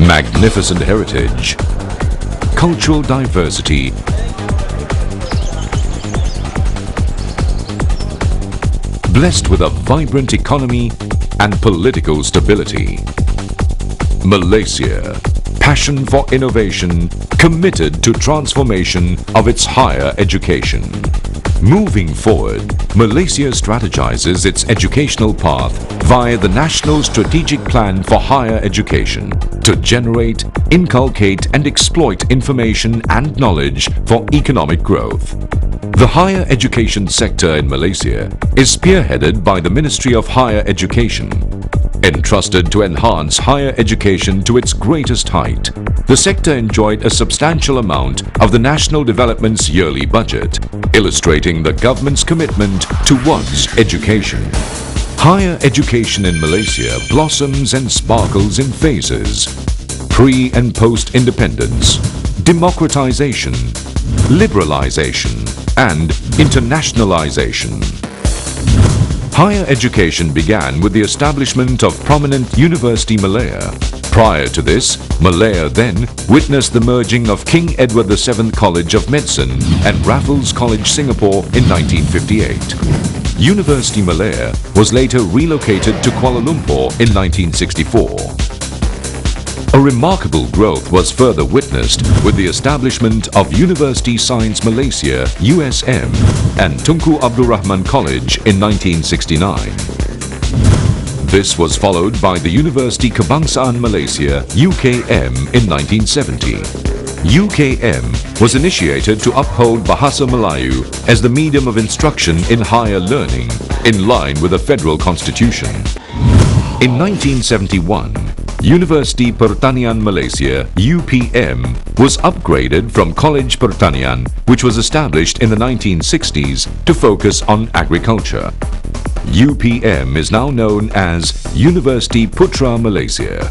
magnificent heritage, cultural diversity, blessed with a vibrant economy and political stability. Malaysia, passion for innovation, committed to transformation of its higher education. Moving forward, Malaysia strategizes its educational path via the National Strategic Plan for Higher Education to generate, inculcate and exploit information and knowledge for economic growth. The higher education sector in Malaysia is spearheaded by the Ministry of Higher Education. Entrusted to enhance higher education to its greatest height, the sector enjoyed a substantial amount of the national development's yearly budget, illustrating the government's commitment towards education. Higher education in Malaysia blossoms and sparkles in phases: pre- and post-independence, democratization, liberalization, and internationalization. Higher education began with the establishment of prominent University Malaya. Prior to this, Malaya then witnessed the merging of King Edward VII College of Medicine and Raffles College Singapore in 1958. University Malaya was later relocated to Kuala Lumpur in 1964. A remarkable growth was further witnessed with the establishment of University Science Malaysia USM and Tunku Abdul Rahman College in 1969. This was followed by the University Kebangsaan Malaysia UKM in 1970. UKM was initiated to uphold Bahasa Melayu as the medium of instruction in higher learning in line with the Federal Constitution. In 1971, University Pertanian Malaysia UPM was upgraded from College Pertanian, which was established in the 1960s to focus on agriculture. UPM is now known as University Putra Malaysia.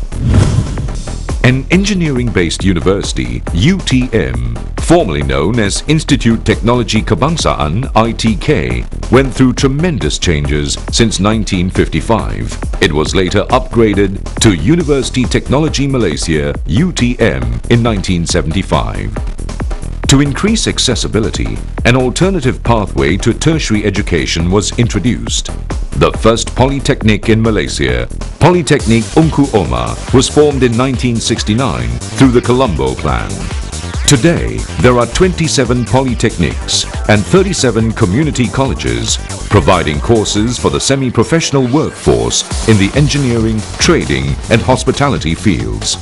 An engineering-based university, UTM, formerly known as Institute Teknologi Kebangsaan (ITK), went through tremendous changes since 1955. It was later upgraded to University Teknologi Malaysia (UTM) in 1975. To increase accessibility, an alternative pathway to tertiary education was introduced. The first polytechnic in Malaysia, Polytechnic Ungku Omar, was formed in 1969 through the Colombo Plan. Today, there are 27 polytechnics and 37 community colleges providing courses for the semi-professional workforce in the engineering, trading and hospitality fields.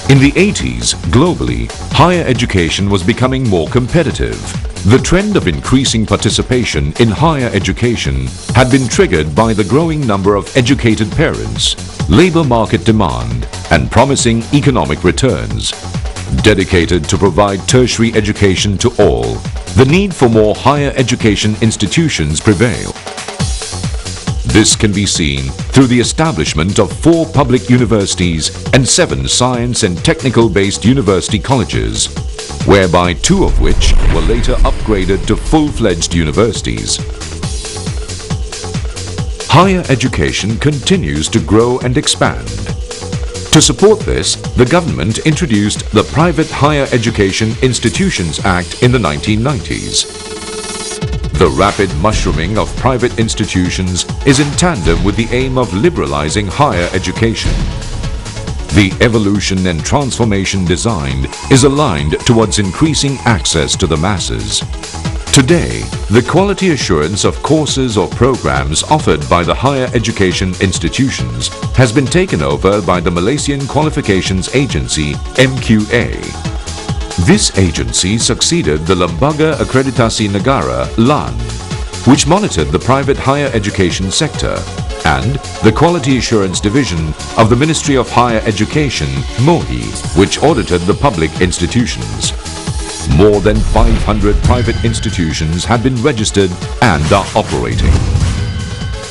In the 80s, globally, higher education was becoming more competitive. The trend of increasing participation in higher education had been triggered by the growing number of educated parents, labor market demand, and promising economic returns. Dedicated to provide tertiary education to all, the need for more higher education institutions prevailed. This can be seen through the establishment of 4 public universities and 7 science and technical-based university colleges, whereby 2 of which were later upgraded to full-fledged universities. Higher education continues to grow and expand. To support this, the government introduced the Private Higher Education Institutions Act in the 1990s. The rapid mushrooming of private institutions is in tandem with the aim of liberalizing higher education. The evolution and transformation designed is aligned towards increasing access to the masses. Today, the quality assurance of courses or programs offered by the higher education institutions has been taken over by the Malaysian Qualifications Agency (MQA). This agency succeeded the Lembaga Akreditasi Negara (LAN), which monitored the private higher education sector, and the Quality Assurance Division of the Ministry of Higher Education (MOHI), which audited the public institutions. More than 500 private institutions have been registered and are operating.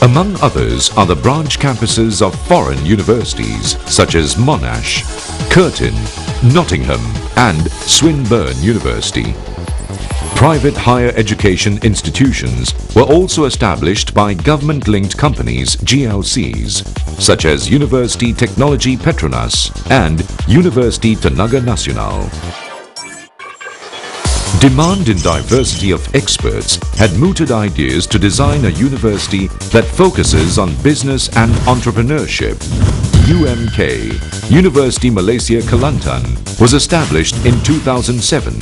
Among others are the branch campuses of foreign universities such as Monash, Curtin, Nottingham and Swinburne University. Private higher education institutions were also established by government-linked companies (GLCs) such as University Technology Petronas and University Tenaga Nasional. Demand in diversity of experts had mooted ideas to design a university that focuses on business and entrepreneurship. UMK, University Malaysia Kelantan, was established in 2007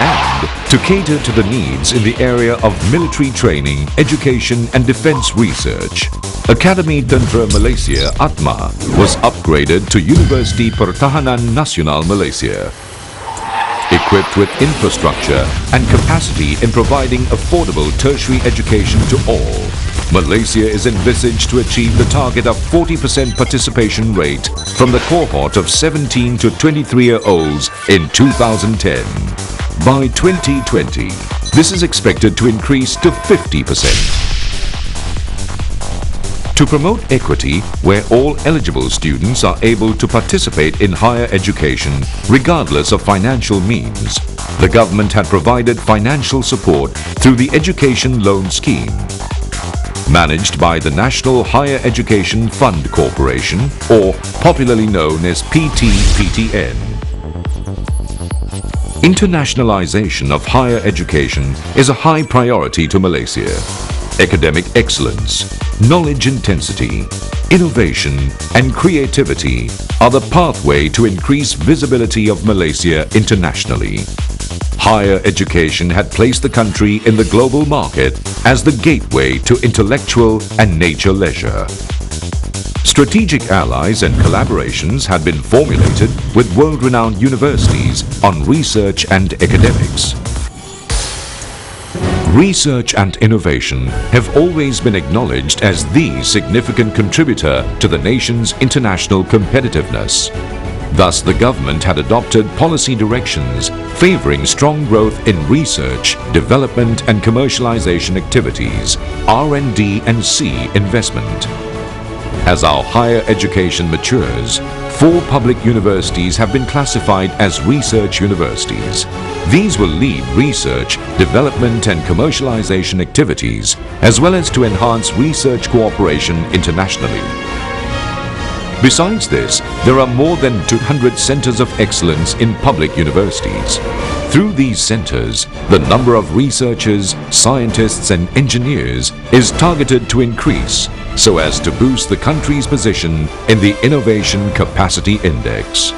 and to cater to the needs in the area of military training, education and defense research. Academy Tentera Malaysia (ATMA) was upgraded to University Pertahanan Nasional Malaysia. Equipped with infrastructure and capacity in providing affordable tertiary education to all, Malaysia is envisaged to achieve the target of 40% participation rate from the cohort of 17 to 23-year-olds in 2010. By 2020, this is expected to increase to 50%. To promote equity, where all eligible students are able to participate in higher education regardless of financial means, the government had provided financial support through the Education Loan Scheme. Managed by the National Higher Education Fund Corporation, or popularly known as PTPTN. Internationalization of higher education is a high priority to Malaysia. Academic excellence, knowledge intensity, innovation and creativity are the pathway to increase visibility of Malaysia internationally. Higher education had placed the country in the global market as the gateway to intellectual and nature leisure. Strategic allies and collaborations had been formulated with world-renowned universities on research and academics. Research and innovation have always been acknowledged as the significant contributor to the nation's international competitiveness. Thus, the government had adopted policy directions favoring strong growth in research, development and commercialization activities, R&D and C investment. As our higher education matures, 4 public universities have been classified as research universities. These will lead research, development and commercialization activities, as well as to enhance research cooperation internationally. Besides this, there are more than 200 centers of excellence in public universities. Through these centers, the number of researchers, scientists and engineers is targeted to increase so as to boost the country's position in the Innovation Capacity Index.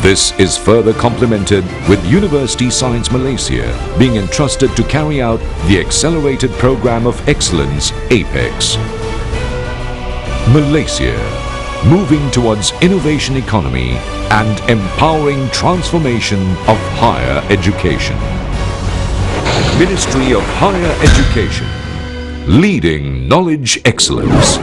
This is further complemented with University Science Malaysia being entrusted to carry out the Accelerated Program of Excellence (APEX). Malaysia, moving towards innovation economy and empowering transformation of higher education. Ministry of Higher Education, leading knowledge excellence.